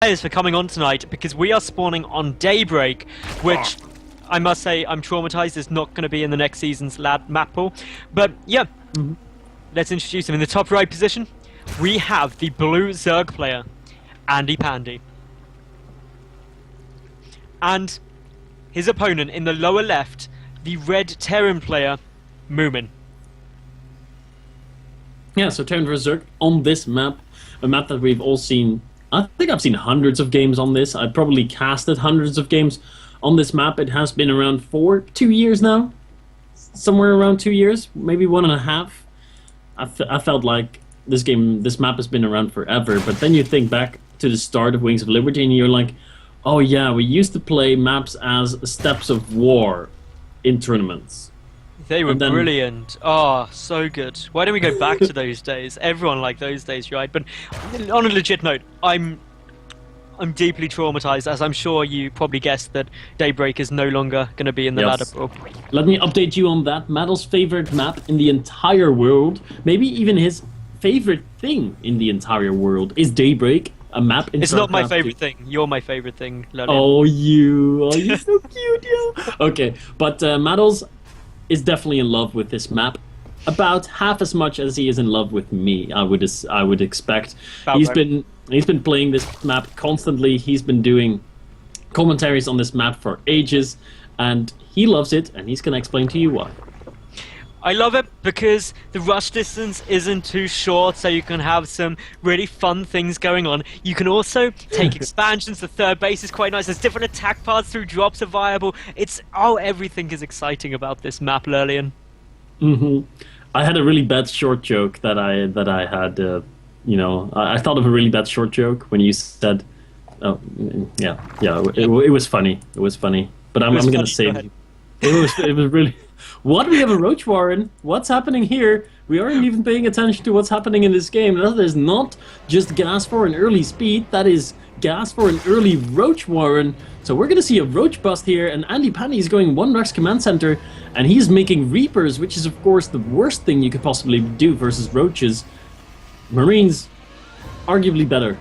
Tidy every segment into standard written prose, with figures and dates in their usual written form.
players for coming on tonight, because we are spawning on Daybreak, which I must say I'm traumatized is not going to be in the next season's map pool. But yeah, let's introduce him. In the top right position, we have the blue Zerg player, AndyPandy. And his opponent in the lower left, the red Terran player, Moomin. Yeah, so Terran vs Zerg on this map, a map that we've all seen. I think I've seen hundreds of games on this. I've probably casted hundreds of games on this map. It has been around 2 years now. Somewhere around 2 years, maybe 1.5. I felt like this map has been around forever, but then you think back to the start of Wings of Liberty and you're like, oh yeah, we used to play maps as Steps of War in tournaments. They were brilliant. Oh, so good. Why don't we go back to those days? Everyone liked those days, right? But on a legit note, I'm deeply traumatized, as I'm sure you probably guessed that Daybreak is no longer going to be in the ladder pool. Let me update you on that. Maddle's favorite map in the entire world, maybe even his favorite thing in the entire world, is Daybreak. A map in It's not my favorite thing. You're my favorite thing, Lillian. Oh, you're so cute, yo. Okay, but Maddles is definitely in love with this map. About half as much as he is in love with me, I would expect. He's been playing this map constantly. He's been doing commentaries on this map for ages, and he loves it, and he's gonna explain to you why. I love it because the rush distance isn't too short, so you can have some really fun things going on. You can also take expansions. The third base is quite nice. There's different attack paths through drops are viable. Everything is exciting about this map, Lurlian. I had a really bad short joke that I had. I thought of a really bad short joke when you said, "Oh, yeah." It was funny. It was funny, but I'm gonna save you. It was really. What? We have a Roach Warren? What's happening here? We aren't even paying attention to what's happening in this game. That is not just gas for an early speed. That is gas for an early Roach Warren. So we're going to see a Roach bust here, and AndyPandy is going one Rex Command Center, and he's making Reapers, which is of course the worst thing you could possibly do versus Roaches. Marines, arguably better.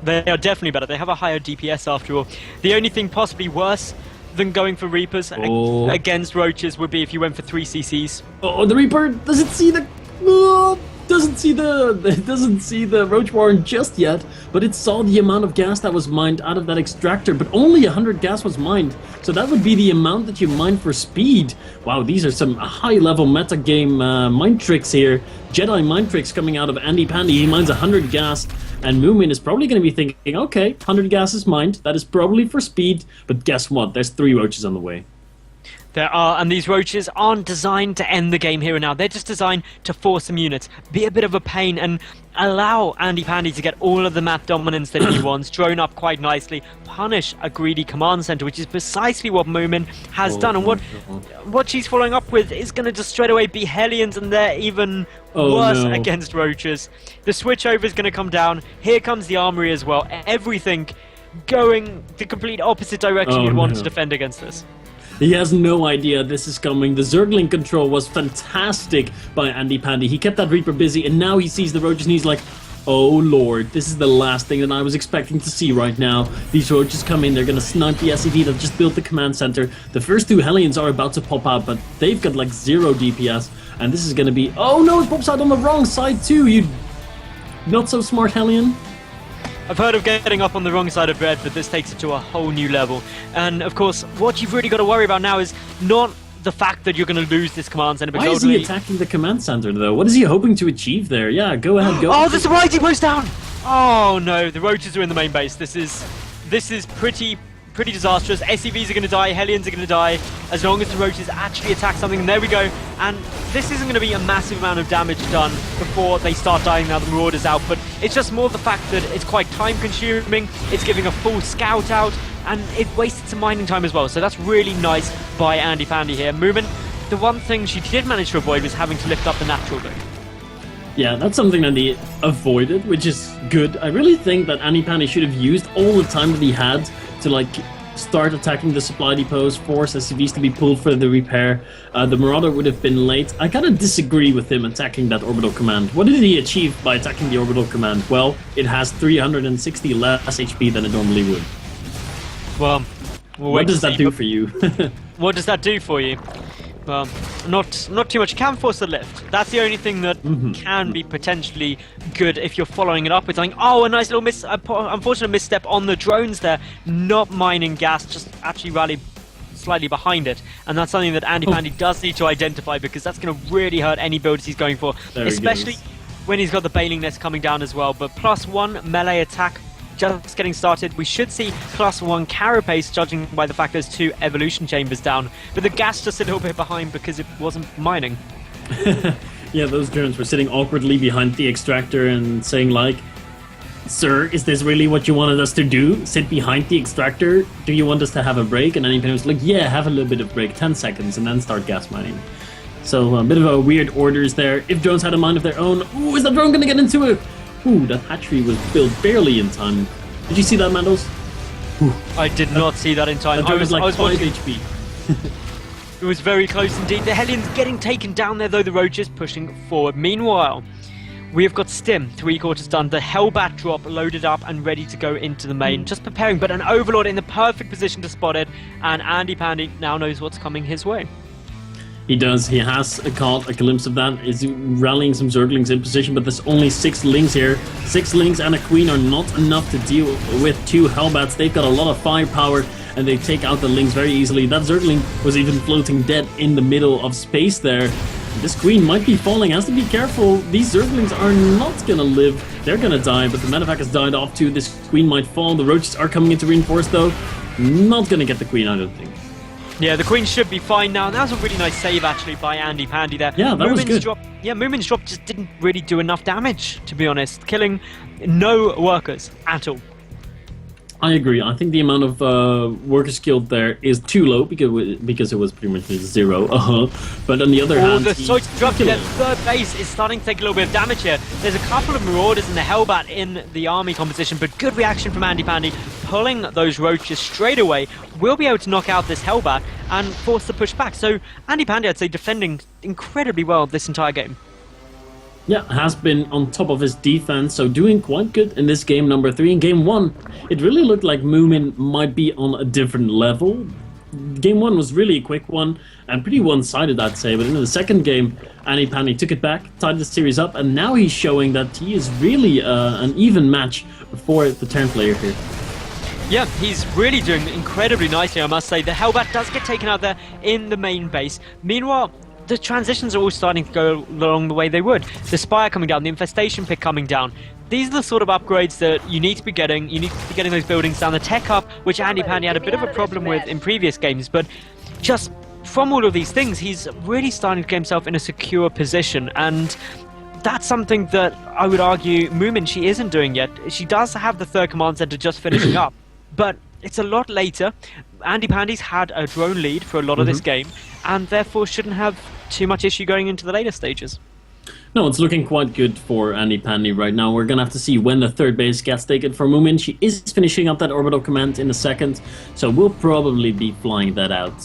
They are definitely better. They have a higher DPS after all. The only thing possibly worse than going for Reapers against Roaches would be if you went for 3 CCs. Oh, the Reaper doesn't see the Roach Warren just yet, but it saw the amount of gas that was mined out of that extractor, but only 100 gas was mined, so that would be the amount that you mine for speed. Wow, these are some high-level meta-game mind tricks here. Jedi mind tricks coming out of AndyPandy. He mines 100 gas, and Moomin is probably going to be thinking, okay, 100 gas is mined, that is probably for speed, but guess what, there's 3 Roaches on the way. There are, and these Roaches aren't designed to end the game here and now. They're just designed to force some units, be a bit of a pain, and allow AndyPandy to get all of the map dominance that he wants, drone up quite nicely, punish a greedy command center, which is precisely what Moomin has done. And what she's following up with is going to just straight away be Hellions, and they're even worse against Roaches. The switchover is going to come down. Here comes the armory as well. Everything going the complete opposite direction you'd want to defend against this. He has no idea this is coming. The Zergling control was fantastic by AndyPandy. He kept that Reaper busy, and now he sees the Roaches and he's like, oh lord, this is the last thing that I was expecting to see right now. These Roaches come in, they're gonna snipe the SCV that just built the command center. The first 2 Hellions are about to pop out, but they've got like 0 DPS, and this is gonna be... Oh no, it pops out on the wrong side too, you not so smart Hellion. I've heard of getting up on the wrong side of bed, but this takes it to a whole new level. And of course, what you've really got to worry about now is not the fact that you're going to lose this command center. Why is he attacking the command center, though? What is he hoping to achieve there? Yeah, go ahead, go. Oh, there's a righty post down! Oh no, the Roaches are in the main base. This is pretty disastrous. SCVs are going to die, Hellions are going to die, as long as the Roaches actually attack something. And there we go. And this isn't going to be a massive amount of damage done before they start dying now the Marauder's out, but it's just more the fact that it's quite time consuming, it's giving a full scout out, and it wasted some mining time as well, so that's really nice by AndyPandy here. Moomin, the one thing she did manage to avoid was having to lift up the natural boat. Yeah, that's something that he avoided, which is good. I really think that AndyPandy should have used all the time that he had to, like, start attacking the supply depots, force SCVs to be pulled for the repair. The Marauder would have been late. I kind of disagree with him attacking that orbital command. What did he achieve by attacking the orbital command? Well, it has 360 less HP than it normally would. Well, what does that do for you? What does that do for you? Well, not too much. You can force a lift. That's the only thing that can be potentially good if you're following it up with something. Oh, a nice little unfortunate misstep on the drones there. Not mining gas, just actually rally slightly behind it. And that's something that AndyPandy does need to identify, because that's going to really hurt any builds he's going for. Especially when he's got the Bailing Nest coming down as well. But +1 melee attack. Just getting started. We should see +1 carapace, judging by the fact there's 2 evolution chambers down. But the gas just a little bit behind because it wasn't mining. Yeah, those drones were sitting awkwardly behind the extractor and saying like, "Sir, is this really what you wanted us to do? Sit behind the extractor? Do you want us to have a break?" And AndyPandy was like, "Yeah, have a little bit of break, 10 seconds, and then start gas mining." So a bit of a weird orders there. If drones had a mind of their own, ooh, is that drone gonna get into it? Ooh, that hatchery was built barely in time. Did you see that, Mandels? I did not see that in time. That drone was like 5 watching. HP. It was very close indeed. The Hellions getting taken down there, though the Roaches pushing forward. Meanwhile, we have got Stim, 3/4 done. The Hellbat drop loaded up and ready to go into the main. Just preparing, but an Overlord in the perfect position to spot it. And AndyPandy now knows what's coming his way. He does. He has caught a glimpse of that. Is rallying some Zerglings in position, but there's only 6 Lings here. 6 Lings and a Queen are not enough to deal with 2 Hellbats. They've got a lot of firepower, and they take out the Lings very easily. That Zergling was even floating dead in the middle of space there. This Queen might be falling. Has to be careful. These Zerglings are not gonna live. They're gonna die, but the medevac has died off too. This Queen might fall. The Roaches are coming in to reinforce, though. Not gonna get the Queen, I don't think. Yeah, the Queen should be fine now. And that was a really nice save, actually, by AndyPandy there. Yeah, that was good. Moomin's drop just didn't really do enough damage, to be honest. Killing no workers at all. I agree. I think the amount of workers killed there is too low because it was pretty much 0. But on the other hand, the Soich drop to their third base is starting to take a little bit of damage here. There's a couple of Marauders and the Hellbat in the army composition, but good reaction from AndyPandy, pulling those Roaches straight away. Will be able to knock out this Hellbat and force the push back. So AndyPandy, I'd say, defending incredibly well this entire game. Yeah, has been on top of his defense, so doing quite good in this game number 3. In game 1, it really looked like Moomin might be on a different level. Game 1 was really a quick one, and pretty one-sided, I'd say, but in the second game, AndyPandy took it back, tied the series up, and now he's showing that he is really an even match for the turn player here. Yeah, he's really doing incredibly nicely, I must say. The Hellbat does get taken out there in the main base. Meanwhile, the transitions are all starting to go along the way they would. The Spire coming down, the Infestation Pick coming down. These are the sort of upgrades that you need to be getting. You need to be getting those buildings down. The Tech Up, which AndyPandy had a bit of a problem with in previous games, but just from all of these things, he's really starting to get himself in a secure position, and that's something that I would argue Moomin, she isn't doing yet. She does have the 3rd command center just finishing up, but it's a lot later. AndyPandy's had a drone lead for a lot of this game, and therefore shouldn't have too much issue going into the later stages. No, it's looking quite good for AndyPandy right now. We're going to have to see when the 3rd base gets taken for Moomin. She is finishing up that orbital command in a second, so we'll probably be flying that out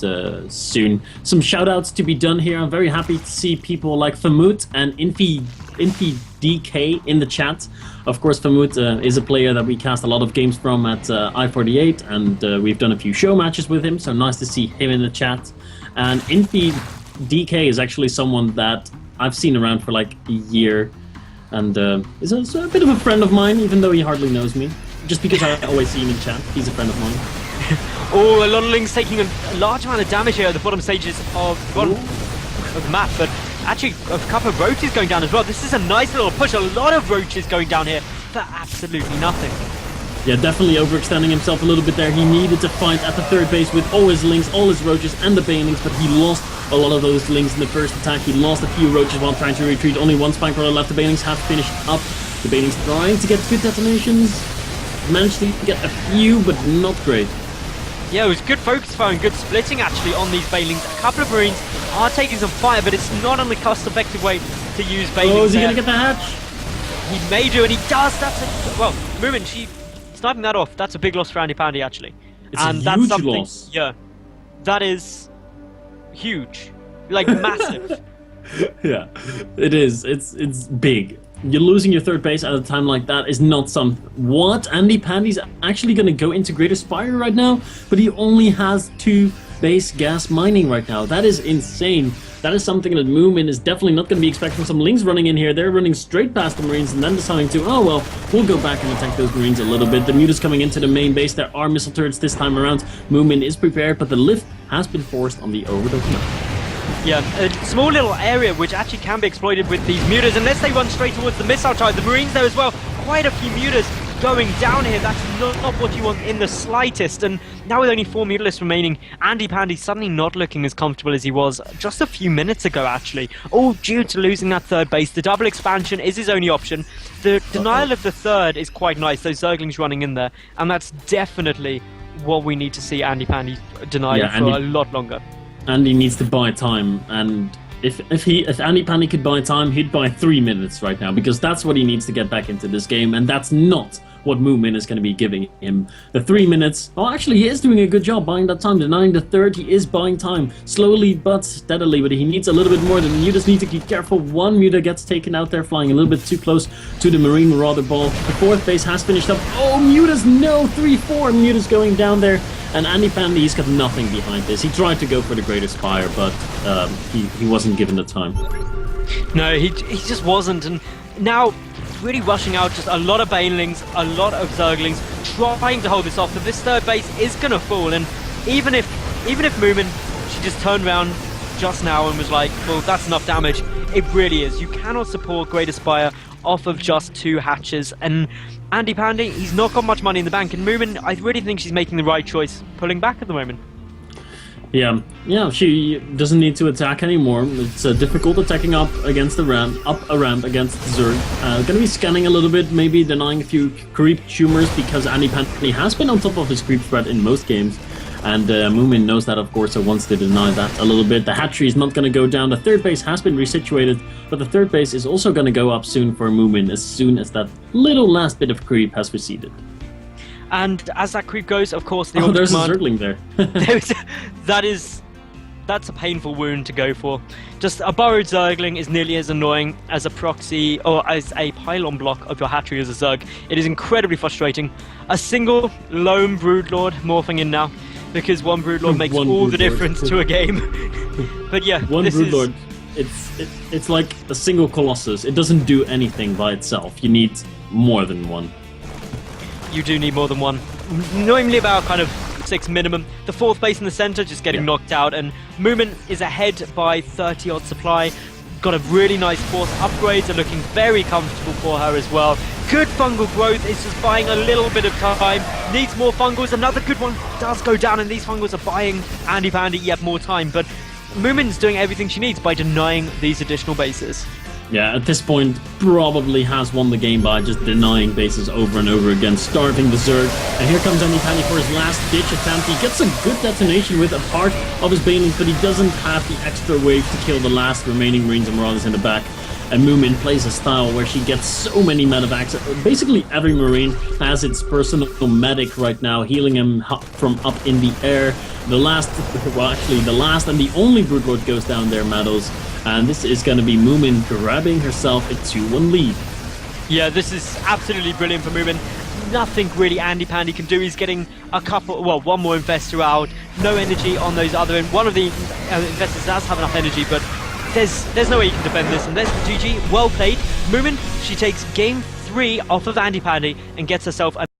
soon. Some shoutouts to be done here. I'm very happy to see people like Famut and InfiDK in the chat. Of course, Famut is a player that we cast a lot of games from at I-48, and we've done a few show matches with him, so nice to see him in the chat. And InfiDK is actually someone that I've seen around for like a year, and is a bit of a friend of mine, even though he hardly knows me. Just because I always see him in chat, he's a friend of mine. Oh, a lot of Lings taking a large amount of damage here at the bottom stages of the map, but actually a couple of Roaches going down as well. This is a nice little push, a lot of Roaches going down here for absolutely nothing. Yeah, definitely overextending himself a little bit there. He needed to fight at the 3rd base with all his Lings, all his Roaches, and the Banelings, but he lost a lot of those Lings in the first attack. He lost a few Roaches while trying to retreat. Only 1 Spine Crawler left. The Banelings have finished up. The Banelings trying to get good detonations. Managed to get a few, but not great. Yeah, it was good focus fire and good splitting actually on these Banelings. A couple of Marines are taking some fire, but it's not only cost-effective way to use Banelings. Oh, is he going to get the hatch? He may do, and he does. That's a... Well, Moomin, she... Sniping that off, that's a big loss for AndyPandy, actually. It's and a that's huge something. loss. Yeah, that is huge, like massive. Yeah, it is. It's big. You're losing your third base at a time like that is not something. What? AndyPandy's actually going to go into Greater Spire right now, but he only has 2 base gas mining right now. That is insane. That is something that Moomin is definitely not going to be expecting. Some Lings running in here. They're running straight past the Marines and then deciding to, oh well, we'll go back and attack those Marines a little bit. The Muta's coming into the main base. There are missile turrets this time around. Moomin is prepared, but the lift has been forced on the overload map. Yeah, a small little area which actually can be exploited with these mutas, unless they run straight towards the missile tower. The Marines there as well, quite a few mutas going down here. That's not what you want in the slightest. And now with only 4 mutalists remaining, AndyPandy suddenly not looking as comfortable as he was just a few minutes ago, actually. All due to losing that third base. The double expansion is his only option. The denial of the third is quite nice, those Zerglings running in there. And that's definitely what we need to see AndyPandy deny for a lot longer. Andy needs to buy time, and if AndyPandy could buy time, he'd buy 3 minutes right now, because that's what he needs to get back into this game, and that's not what Moomin is going to be giving him. The 3 minutes, well, actually, he is doing a good job buying that time. Denying the third, he is buying time, slowly but steadily, but he needs a little bit more. The Mutas need to be careful. One Muta gets taken out there, flying a little bit too close to the Marine Marauder ball. The 4th base has finished up. Oh, Mutas, no, 3-4 Mutas going down there. And AndyPandy, he's got nothing behind this. He tried to go for the Greater Spire, but he wasn't given the time. No, he just wasn't. And now, really rushing out, just a lot of Banelings, a lot of Zerglings, trying to hold this off. But this third base is going to fall. And even if Moomin, she just turned around just now and was like, well, that's enough damage. It really is. You cannot support Greater Spire off of just 2 hatches. And AndyPandy, he's not got much money in the bank, and Moomin, I really think she's making the right choice, pulling back at the moment. Yeah, she doesn't need to attack anymore. It's difficult attacking up against the ramp, up a ramp against Zerg. Gonna be scanning a little bit, maybe denying a few creep tumors, because AndyPandy has been on top of his creep spread in most games. And Moomin knows that, of course, so wants to deny that a little bit. The hatchery is not going to go down. The third base has been resituated, but the third base is also going to go up soon for Moomin as soon as that little last bit of creep has receded. And as that creep goes, of course, the there's command, a Zergling there. that's a painful wound to go for. Just a burrowed Zergling is nearly as annoying as a proxy or as a pylon block of your hatchery as a Zerg. It is incredibly frustrating. A single lone Broodlord morphing in now, because one Broodlord makes all the difference to a game. But yeah, one Broodlord, it's like a single Colossus. It doesn't do anything by itself. You need more than one. You do need more than one. Normally about kind of 6 minimum. The 4th base in the center just getting knocked out, and Moomin is ahead by 30 odd supply. Got a really nice force. Upgrades are looking very comfortable for her as well. Good fungal growth is just buying a little bit of time. Needs more fungals. Another good one does go down, and these fungals are buying AndyPandy yet more time. But Moomin's doing everything she needs by denying these additional bases. Yeah, at this point, probably has won the game by just denying bases over and over again, starving the Zerg. And here comes AndyPandy for his last-ditch attempt. He gets a good detonation with a part of his Banelings, but he doesn't have the extra wave to kill the last remaining Marines and Marauders in the back. And Moomin plays a style where she gets so many medevacs. Basically, every Marine has its personal medic right now, healing him from up in the air. The last and the only Broodlord goes down there, Meadows. And this is going to be Moomin grabbing herself a 2-1 lead. Yeah, this is absolutely brilliant for Moomin. Nothing really AndyPandy can do. He's getting one more Infestor out. No energy on those other end. One of the Infestors does have enough energy, but there's no way you can defend this. And there's the GG. Well played. Moomin, she takes game 3 off of AndyPandy and gets herself a